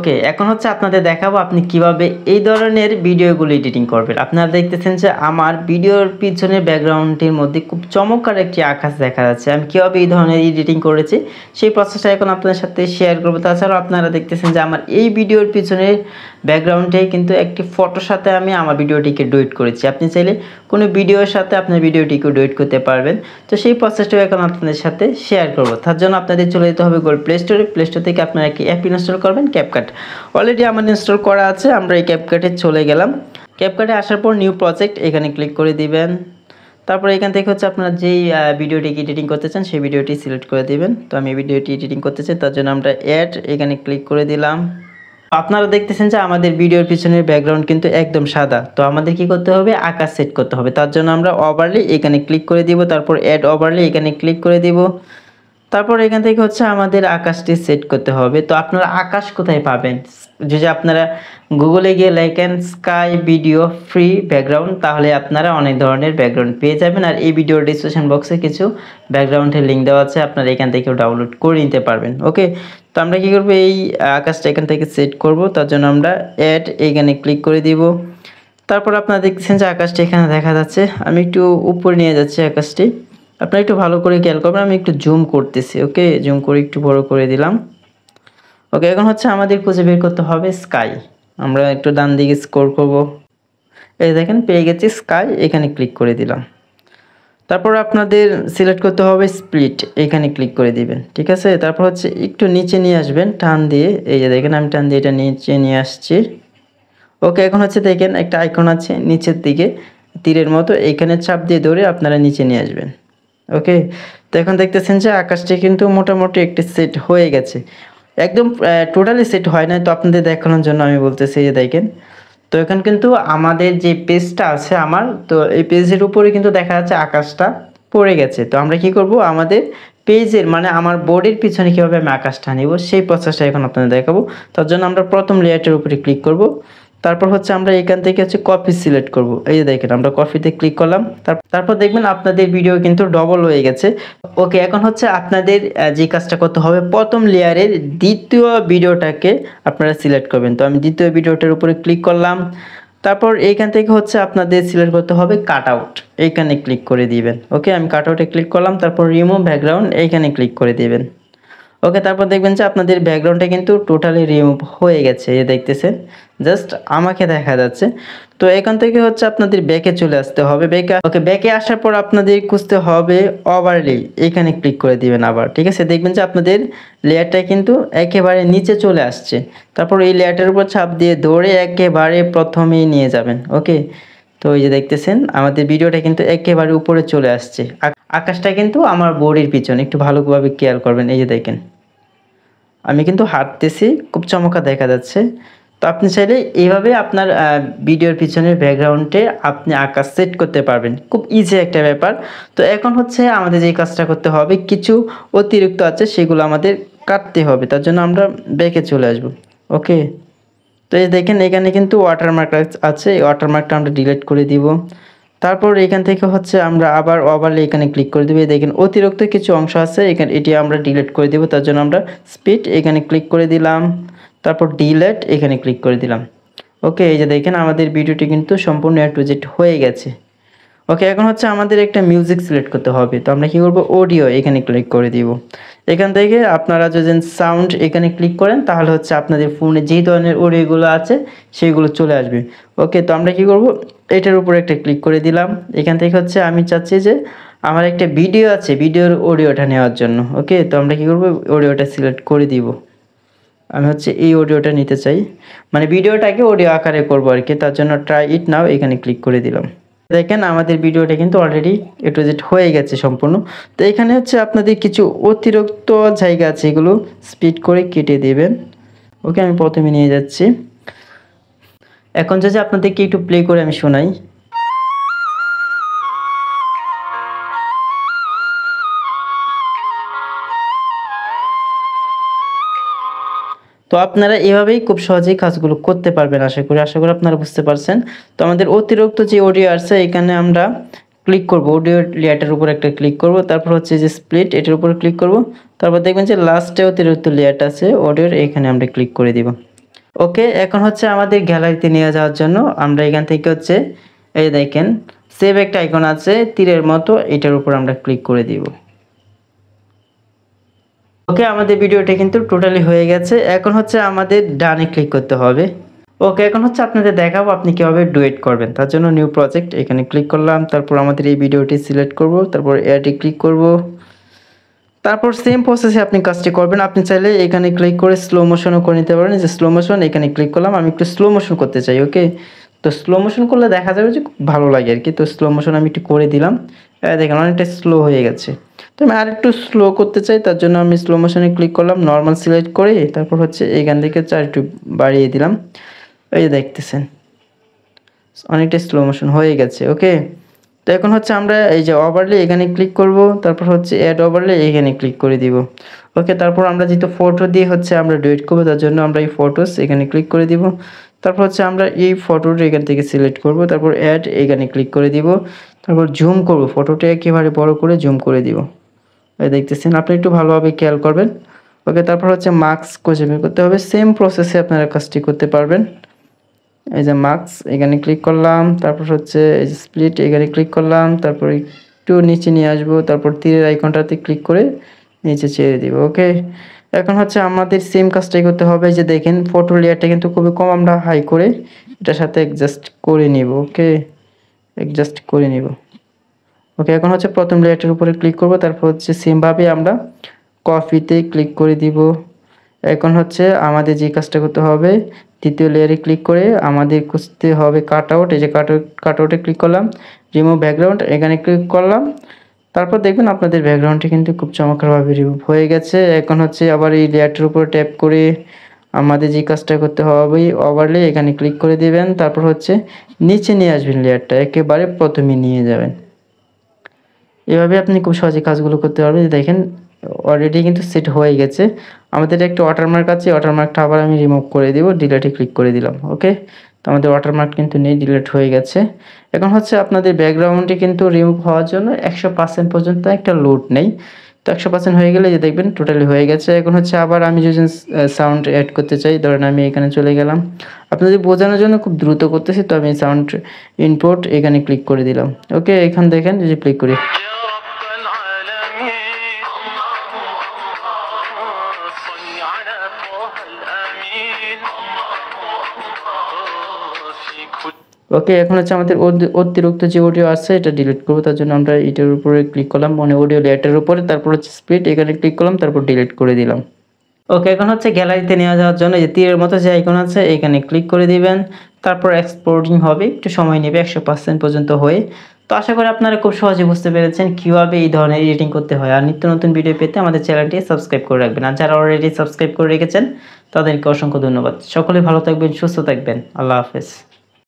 ওকে, এখন হচ্ছে আপনাদের দেখাবো আপনি কিভাবে এই ধরনের ভিডিওগুলো এডিটিং করবেন। আপনারা দেখতেছেন যে আমার ভিডিওর পিছনের ব্যাকগ্রাউন্ডের মধ্যে খুব চমৎকার একটি আকাশ দেখা যাচ্ছে। আমি কিভাবে এই ধরনের এডিটিং করেছি সেই প্রসেসটা এখন আপনাদের সাথে শেয়ার করবো। তাছাড়াও আপনারা দেখতেছেন যে আমার এই ভিডিওর পিছনের ব্যাকগ্রাউন্ডে কিন্তু একটি ফটোর সাথে আমি আমার ভিডিওটিকে ডুয়েট করেছি। আপনি চাইলে কোনো ভিডিওর সাথে আপনার ভিডিওটিকে ডুয়েট করতে পারবেন। তো সেই প্রসেসটাও এখন আপনাদের সাথে শেয়ার করবো। তার জন্য আপনাদের চলে যেতে হবে গুগল প্লে স্টোরে। প্লে স্টোর থেকে আপনারা একটি অ্যাপ ইনস্টল করবেন, CapCut। অলরেডি আমার ইনস্টল করা আছে। আমরা এই CapCut-এ চলে গেলাম। CapCut-এ আসার পর নিউ প্রজেক্ট এখানে ক্লিক করে দিবেন। তারপরে এখান থেকে হচ্ছে আপনারা যেই ভিডিওটিকে এডিটিং করতে চান সেই ভিডিওটি সিলেক্ট করে দিবেন। তো আমি ভিডিওটি এডিটিং করতে চাই, তার জন্য আমরা অ্যাড এখানে ক্লিক করে দিলাম। আপনারা দেখতেছেন যে আমাদের ভিডিওর পিছনের ব্যাকগ্রাউন্ড কিন্তু একদম সাদা। তো আমাদের কি করতে হবে, আকাশ সেট করতে হবে। তার জন্য আমরা ওভারলে এখানে ক্লিক করে দিব, তারপর অ্যাড ওভারলে এখানে ক্লিক করে দিব। তারপর এখান থেকে হচ্ছে আমাদের আকাশটি সেট করতে হবে। তো আপনারা আকাশ কোথায় পাবেন, যদি আপনারা গুগলে গিয়ে লেখেন স্কাই ভিডিও ফ্রি ব্যাকগ্রাউন্ড, তাহলে আপনারা অনেক ধরনের ব্যাকগ্রাউন্ড পেয়ে যাবেন। আর এই ভিডিওর ডিসক্রিপশন বক্সে কিছু ব্যাকগ্রাউন্ডের লিঙ্ক দেওয়া আছে, আপনারা এখান থেকেও ডাউনলোড করে নিতে পারবেন। ওকে, তো আমরা কী করবো, এই আকাশটা এখান থেকে সেট করব। তার জন্য আমরা অ্যাড এখানে ক্লিক করে দিব। তারপর আপনারা দেখছেন যে আকাশটি এখানে দেখা যাচ্ছে। আমি একটু উপরে নিয়ে যাচ্ছি আকাশটি, আপনারা একটু ভালো করে খেয়াল করবেন। আমি একটু জুম করতেছি। ওকে, জুম করে একটু বড় করে দিলাম। ওকে, এখন হচ্ছে আমাদের খুঁজে বের করতে হবে স্কাই। আমরা একটু ডান দিকে স্ক্রল করব। এই দেখেন পেয়ে গেছি স্কাই, এখানে ক্লিক করে দিলাম। তারপর আপনাদের সিলেক্ট করতে হবে স্প্লিট, এখানে ক্লিক করে দিবেন। ঠিক আছে, তারপর হচ্ছে একটু নিচে নিয়ে আসবেন টান দিয়ে। এই যে দেখেন আমি টান দিয়ে এটা নিচে নিয়ে আসছি। ওকে, এখন হচ্ছে দেখেন একটা আইকন আছে নিচের দিকে তীরের মতো, এইখানে চাপ দিয়ে ধরে আপনারা নিচে নিয়ে আসবেন। ওকে, তো এখন দেখতেছেন যে আকাশটি কিন্তু মোটামুটি একটি সেট হয়ে গেছে। একদম টোটালি সেট হয় না, তো আপনাদের দেখানোর জন্য আমি বলতেছি। যে দেখেন, তো এখন কিন্তু আমাদের যে পেজটা আছে আমার, তো এই পেজের উপরে কিন্তু দেখা যাচ্ছে আকাশটা পড়ে গেছে। তো আমরা কি করব, আমাদের পেজের মানে আমার বোর্ডের পিছনে কীভাবে আমি আকাশটা নিব সেই প্রসেসটা এখন আপনাদের দেখাবো। তার জন্য আমরা প্রথম লেয়ারটার উপরে ক্লিক করব। তারপর হচ্ছে আমরা এখান থেকে হচ্ছে কপি সিলেক্ট করব। এই যে দেখেন আমরা কপিতে ক্লিক করলাম। তারপর দেখবেন আপনাদের ভিডিও কিন্তু ডবল হয়ে গেছে। ওকে, এখন হচ্ছে আপনাদের যে কাজটা করতে হবে, প্রথম লেয়ারের দ্বিতীয় ভিডিওটাকে আপনারা সিলেক্ট করবেন। তো আমি দ্বিতীয় ভিডিওটার উপরে ক্লিক করলাম। তারপর এইখান থেকে হচ্ছে আপনাদের সিলেক্ট করতে হবে কাট আউট, এইখানে ক্লিক করে দিবেন। ওকে, আমি কাট আউটে ক্লিক করলাম। তারপর রিমুভ ব্যাকগ্রাউন্ড এইখানে ক্লিক করে দিবেন। ওকে, তারপর দেখবেন যে আপনাদের ব্যাকগ্রাউন্ডটা কিন্তু টোটালি রিমুভ হয়ে গেছে। এই দেখতেছেন, জাস্ট আমাকে দেখা যাচ্ছে। তো এখান থেকে হচ্ছে আপনাদের ব্যাকে চলে আসতে হবে। ব্যাকে আসার পর আপনাদের খুঁজতে হবে ওভারলে, এখানে ক্লিক করে দিবেন আবার। ঠিক আছে, দেখবেন যে আপনাদের লেয়ারটা কিন্তু একেবারে নিচে চলে আসছে। তারপর এই লেয়ারটার উপর চাপ দিয়ে ধরে একেবারে প্রথমেই নিয়ে যাবেন। ওকে, তো এই যে দেখতেছেন আমাদের ভিডিওটা কিন্তু একেবারে উপরে চলে আসছে। আকাশটা কিন্তু আমার বোর্ডের পিছনে, একটু ভালোভাবে খেয়াল করবেন। এই যে দেখেন আমি কিন্তু হাঁটতেছি, খুব চমৎকার দেখা যাচ্ছে। তো আপনি চাইলে এইভাবে আপনার ভিডিওর পিছনের ব্যাকগ্রাউন্ডে আপনি আকাশ সেট করতে পারবেন, খুব ইজি একটা ব্যাপার। তো এখন হচ্ছে আমাদের যে কাজটা করতে হবে, কিছু অতিরিক্ত আছে সেগুলো আমাদের কাটতে হবে। তার জন্য আমরা ব্যাকে চলে আসব। ওকে, তো এই দেখেন এখানে কিন্তু ওয়াটারমার্ক আছে, এই ওয়াটারমার্কটা আমরা ডিলিট করে দিব। তারপর এখান থেকে হচ্ছে আমরা আবার ওভারলে এখানে ক্লিক করে দেবো। দেখেন অতিরিক্ত কিছু অংশ আছে, এটি আমরা ডিলিট করে দেবো। তার জন্য আমরা স্পিড এখানে ক্লিক করে দিলাম। তারপর ডিলিট এখানে ক্লিক করে দিলাম। ওকে, এই যে দেখেন আমাদের ভিডিওটি কিন্তু সম্পূর্ণ A to Z হয়ে গেছে। ওকে, এখন হচ্ছে আমাদের একটা মিউজিক সিলেক্ট করতে হবে। তো আমরা কি করব, অডিও এখানে ক্লিক করে দিব। এখান থেকে আপনারা যদি সাউন্ড এখানে ক্লিক করেন তাহলে হচ্ছে আপনাদের ফোনে যেই ধরনের অডিওগুলো আছে সেইগুলো চলে আসবে। ওকে, তো আমরা কি করব, এটার উপরে একটা ক্লিক করে দিলাম। এখান থেকে হচ্ছে আমি চাচ্ছি যে আমার একটা ভিডিও আছে, ভিডিওর অডিওটা নেওয়ার জন্য। ওকে, তো আমরা কি করব, অডিওটা সিলেক্ট করে দিব। আমি হচ্ছে এই অডিওটা নিতে চাই, মানে ভিডিওটাকে অডিও আকারে করবো আর কি। তার জন্য ট্রাই ইট নাও এখানে ক্লিক করে দিলাম। দেখেন আমাদের ভিডিওটা কিন্তু অলরেডি A to Z হয়ে গেছে সম্পূর্ণ। তো এখানে হচ্ছে আপনাদের কিছু অতিরিক্ত জায়গা আছে, এগুলো স্পিড করে কেটে দেবেন। ওকে, আমি প্রথমে নিয়ে যাচ্ছি। এখন যদি আপনাদেরকে একটু প্লে করে আমি শোনাই। তো আপনারা এভাবেই খুব সহজেই কাজগুলো করতে পারবেন। আশা করি আপনারা বুঝতে পারছেন। তো আমাদের অতিরিক্ত যে অডিও আছে এখানে আমরা ক্লিক করব, অডিও লেয়ারটার উপর একটা ক্লিক করব। তারপর হচ্ছে যে স্প্লিট এটার উপর ক্লিক করব। তারপর দেখবেন যে লাস্টে অতিরিক্ত লেয়ারটা আছে অডিওর, এখানে আমরা ক্লিক করে দিব। ওকে, এখন হচ্ছে আমাদের গ্যালারিতে নিয়ে যাওয়ার জন্য আমরা এখান থেকে হচ্ছে এই দেখেন সেভ একটা আইকন আছে তীরের মতো, এটার উপর আমরা ক্লিক করে দিব। ওকে, আমাদের ভিডিওটা কিন্তু টোটালি হয়ে গেছে। এখন হচ্ছে আমাদের ডানে ক্লিক করতে হবে। ওকে, এখন হচ্ছে আপনাদের দেখাবো আপনি কিভাবে ডুয়েট করবেন। তার জন্য নিউ প্রজেক্ট এখানে ক্লিক করলাম, তারপর আমাদের এই ভিডিওটি সিলেক্ট করব, তারপর এডে ক্লিক করব, তারপর সেম প্রসেসে আপনি কাজটি করবেন। আপনি চাইলে এখানে ক্লিক করে স্লো মোশনও করে নিতে পারেন। যে স্লো মোশন এখানে ক্লিক করলাম, আমি একটু স্লো মোশন করতে চাই। ওকে, তো স্লো মোশন করলে দেখা যাবে যে খুব ভালো লাগে আর কি। তো স্লো মোশন আমি একটু করে দিলাম, দেখেন অনেকটা স্লো হয়ে গেছে। তো আমি আরেকটু স্লো করতে চাই, তার জন্য আমি স্লো মোশনে ক্লিক করলাম, নর্মাল সিলেক্ট করে তারপর হচ্ছে এখান থেকে একটু বাড়িয়ে দিলাম। এই যে দেখতেছেন অনেকটা স্লো মোশন হয়ে গেছে। ওকে, তো এখন হচ্ছে আমরা এই যে ওভারলে এখানে ক্লিক করব, তারপর হচ্ছে অ্যাড ওভারলে এখানে ক্লিক করে দিব। ওকে, তারপর আমরা যেহেতু ফটো দিয়ে হচ্ছে আমরা ডুয়েট করব, তার জন্য আমরা এই ফটোস এখানে ক্লিক করে দিব। তারপর হচ্ছে আমরা এই ফটোটা এখান থেকে সিলেক্ট করব, তারপর অ্যাড এখানে ক্লিক করে দিব, তারপর জুম করব, ফটোটা একেবারে বড় করে জুম করে দিব। এই দেখতেছেন, আপনি একটু ভালোভাবে খেয়াল করবেন। ওকে, তারপর হচ্ছে মার্কস খুঁজে বের করতে হবে, সেম প্রসেসে আপনারা কাজটি করতে পারবেন। এই যে মার্কস এখানে ক্লিক করলাম, তারপর হচ্ছে এই যে স্প্লিট এখানে ক্লিক করলাম, তারপর একটু নিচে নিয়ে আসবো, তারপর তীরের আইকনটাতে ক্লিক করে নিচে ছেড়ে দিব। ওকে, এখন হচ্ছে আমাদের সেম কাজটাই করতে হবে। যে দেখেন ফটো লেয়ারটা কিন্তু খুবই কম, আমরা হাই করে এটার সাথে অ্যাডজাস্ট করে নিব। ওকে, অ্যাডজাস্ট করে নিব। ওকে, এখন হচ্ছে প্রথম লেয়ারটার উপরে ক্লিক করব, তারপর হচ্ছে সেমভাবে আমরা কপিতে ক্লিক করে দিব। এখন হচ্ছে আমাদের যে কাজটা করতে হবে, দ্বিতীয় লেয়ারে ক্লিক করে আমাদের খুঁজতে হবে কাটআউট। এই যে কাটআউটে ক্লিক করলাম, রিমুভ ব্যাকগ্রাউন্ড এখানে ক্লিক করলাম, তারপর দেখবেন আপনাদের ব্যাকগ্রাউন্ডটি কিন্তু খুব চমৎকারভাবে রিমুভ হয়ে গেছে। এখন হচ্ছে আবার এই লেয়ারটার উপর ট্যাপ করে আমাদের যে কাজটা করতে হবে ওভারলে এখানে ক্লিক করে দিবেন, তারপর হচ্ছে নিচে নিয়ে আসবেন, লেয়ারটা একেবারে প্রথমে নিয়ে যাবেন। এভাবে আপনি খুব সহজে কাজগুলো করতে পারবেন। দেখেন অলরেডি কিন্তু সেট হয়ে গেছে। আমাদের একটা ওয়াটারমার্ক আছে, ওয়াটারমার্কটা আবার আমি রিমুভ করে দিব, ডিলিটে ক্লিক করে দিলাম। ওকে, তো আমাদের ওয়াটারমার্ক কিন্তু নেই, ডিলিট হয়ে গেছে। এখন হচ্ছে আপনাদের ব্যাকগ্রাউন্ডটি কিন্তু রিমুভ হওয়ার জন্য 100% পর্যন্ত একটা লোড নেই। তো 100% হয়ে গেলে যে দেখবেন টোটালি হয়ে গেছে। এখন হচ্ছে আবার আমি যদি সাউন্ড অ্যাড করতে চাই, ধরেন আমি এখানে চলে গেলাম, আপনাদের বোঝানোর জন্য খুব দ্রুত করতেছি, তো আমি সাউন্ড ইনপুট এখানে ক্লিক করে দিলাম। ওকে, এখান দেখেন যদি ক্লিক করি, ওকে, এখন হচ্ছে আমাদের অতিরিক্ত যে অডিও আছে এটা ডিলিট করবো, তার জন্য আমরা এটার উপরে ক্লিক করলাম, মানে অডিও লেয়ারটার উপরে, তারপর হচ্ছে স্প্লিট এখানে ক্লিক করলাম, তারপর ডিলিট করে দিলাম। ওকে, এখন হচ্ছে গ্যালারিতে নিয়ে যাওয়ার জন্য যে তীরের মতো যে আইকন আছে এখানে ক্লিক করে দিবেন, তারপর এক্সপোর্টিং হবে, একটু সময় নেবে 100% পর্যন্ত হয়ে। তো আশা করি আপনারা খুব সহজে বুঝতে পেরেছেন কীভাবে এই ধরনের এডিটিং করতে হয়। আর নিত্য নতুন ভিডিও পেতে আমাদের চ্যানেলটি সাবস্ক্রাইব করে রাখবেন, আর যারা অলরেডি সাবস্ক্রাইব করে রেখেছেন তাদেরকে অসংখ্য ধন্যবাদ। সকলে ভালো থাকবেন, সুস্থ থাকবেন, আল্লাহ হাফেজ।